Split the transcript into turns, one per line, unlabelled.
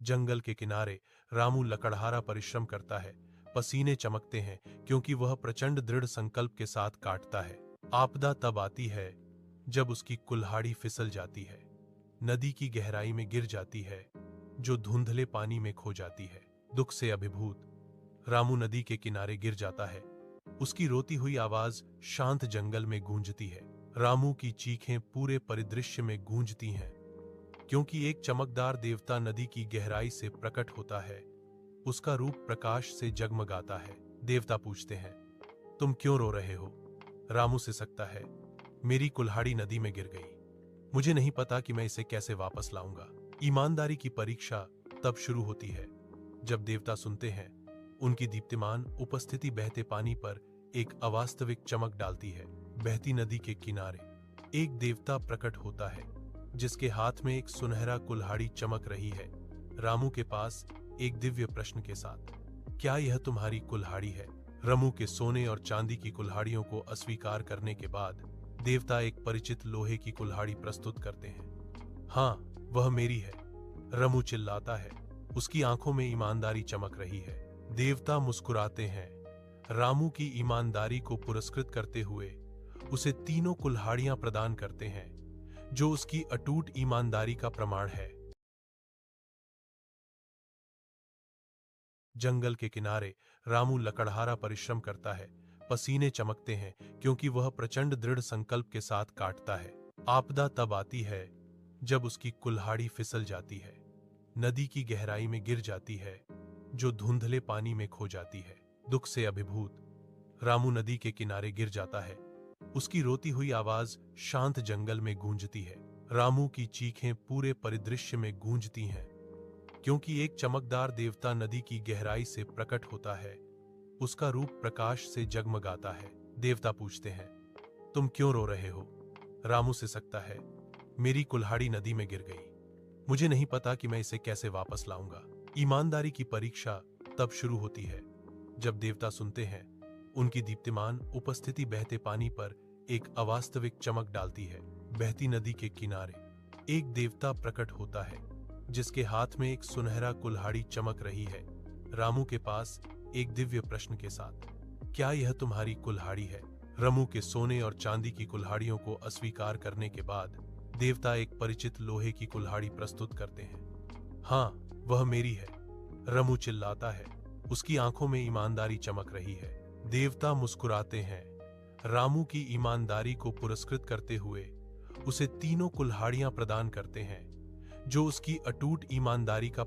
जंगल के किनारे रामू लकड़हारा परिश्रम करता है। पसीने चमकते हैं क्योंकि वह प्रचंड दृढ़ संकल्प के साथ काटता है। आपदा तब आती है जब उसकी कुल्हाड़ी फिसल जाती है, नदी की गहराई में गिर जाती है, जो धुंधले पानी में खो जाती है। दुख से अभिभूत रामू नदी के किनारे गिर जाता है। उसकी रोती हुई आवाज शांत जंगल में गूंजती है। रामू की चीखें पूरे परिदृश्य में गूंजती हैं, क्योंकि एक चमकदार देवता नदी की गहराई से प्रकट होता है। उसका रूप प्रकाश से जगमगाता है। देवता पूछते हैं, तुम क्यों रो रहे हो? रामू सिसकता है, मेरी कुल्हाड़ी नदी में गिर गई। मुझे नहीं पता कि मैं इसे कैसे वापस लाऊंगा। ईमानदारी की परीक्षा तब शुरू होती है जब देवता सुनते हैं। उनकी दीप्तिमान उपस्थिति बहते पानी पर एक अवास्तविक चमक डालती है। बहती नदी के किनारे एक देवता प्रकट होता है, जिसके हाथ में एक सुनहरा कुल्हाड़ी चमक रही है। रामू के पास एक दिव्य प्रश्न के साथ, क्या यह तुम्हारी कुल्हाड़ी है? रामू के सोने और चांदी की कुल्हाड़ियों को अस्वीकार करने के बाद देवता एक परिचित लोहे की कुल्हाड़ी प्रस्तुत करते हैं। हाँ, वह मेरी है, रामू चिल्लाता है। उसकी आंखों में ईमानदारी चमक रही है। देवता मुस्कुराते हैं। रामू की ईमानदारी को पुरस्कृत करते हुए उसे तीनों कुल्हाड़ियां प्रदान करते हैं, जो उसकी अटूट ईमानदारी का प्रमाण है। जंगल के किनारे रामू लकड़हारा परिश्रम करता है। पसीने चमकते हैं क्योंकि वह प्रचंड दृढ़ संकल्प के साथ काटता है। आपदा तब आती है जब उसकी कुल्हाड़ी फिसल जाती है, नदी की गहराई में गिर जाती है, जो धुंधले पानी में खो जाती है। दुख से अभिभूत रामू नदी के किनारे गिर जाता है। उसकी रोती हुई आवाज शांत जंगल में गूंजती है। रामू की चीखें पूरे परिदृश्य में गूंजती हैं, क्योंकि एक चमकदार देवता नदी की गहराई से प्रकट होता है। उसका रूप प्रकाश से जगमगाता है। देवता पूछते हैं, तुम क्यों रो रहे हो? रामू सिसकता है, मेरी कुल्हाड़ी नदी में गिर गई। मुझे नहीं पता कि मैं इसे कैसे वापस लाऊंगा। ईमानदारी की परीक्षा तब शुरू होती है जब देवता सुनते हैं। उनकी दीप्तिमान उपस्थिति बहते पानी पर एक अवास्तविक चमक डालती है। बहती नदी के किनारे एक देवता प्रकट होता है, जिसके हाथ में एक सुनहरा कुल्हाड़ी चमक रही है। रामू के पास एक दिव्य प्रश्न के साथ, क्या यह तुम्हारी कुल्हाड़ी है? रामू के सोने और चांदी की कुल्हाड़ियों को अस्वीकार करने के बाद देवता एक परिचित लोहे की कुल्हाड़ी प्रस्तुत करते हैं। हाँ, वह मेरी है, रामू चिल्लाता है। उसकी आंखों में ईमानदारी चमक रही है। देवता मुस्कुराते हैं। रामू की ईमानदारी को पुरस्कृत करते हुए उसे तीनों कुल्हाड़ियां प्रदान करते हैं, जो उसकी अटूट ईमानदारी का